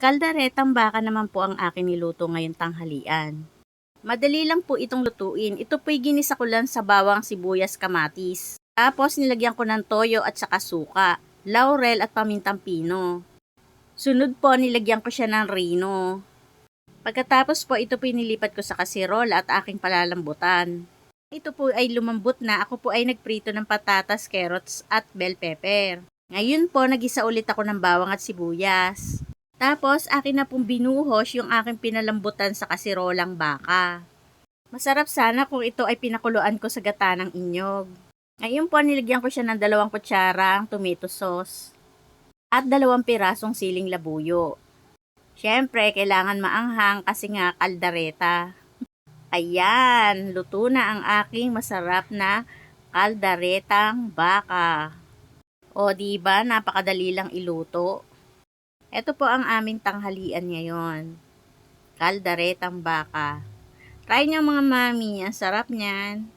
Kalderetang baka naman po ang aking niluto ngayong tanghalian. Madali lang po itong lutuin. Ito po'y ginisa ko lang sa bawang, sibuyas, kamatis. Tapos nilagyan ko ng toyo at saka suka, laurel at pamintang pino. Sunod po nilagyan ko siya ng rino. Pagkatapos po ito pinilipat ko sa kasirola at aking palalambutan. Ito po ay lumambot na, ako po ay nagprito ng patatas, carrots at bell pepper. Ngayon po nagisa ulit ako ng bawang at sibuyas. Tapos, akin na pong binuhos yung aking pinalambutan sa kasirolang baka. Masarap sana kung ito ay pinakuluan ko sa gata ng inyog. Ngayon po, nilagyan ko siya ng 2 kutsarang tomato sauce at 2 pirasong siling labuyo. Siyempre, kailangan maanghang kasi nga kaldareta. Ayan, luto na ang aking masarap na kaldaretang baka. O, diba, napakadali lang iluto. Ito po ang aming tanghalian ngayon. Kalderetang baka. Try nyo mga mami, ang sarap niyan.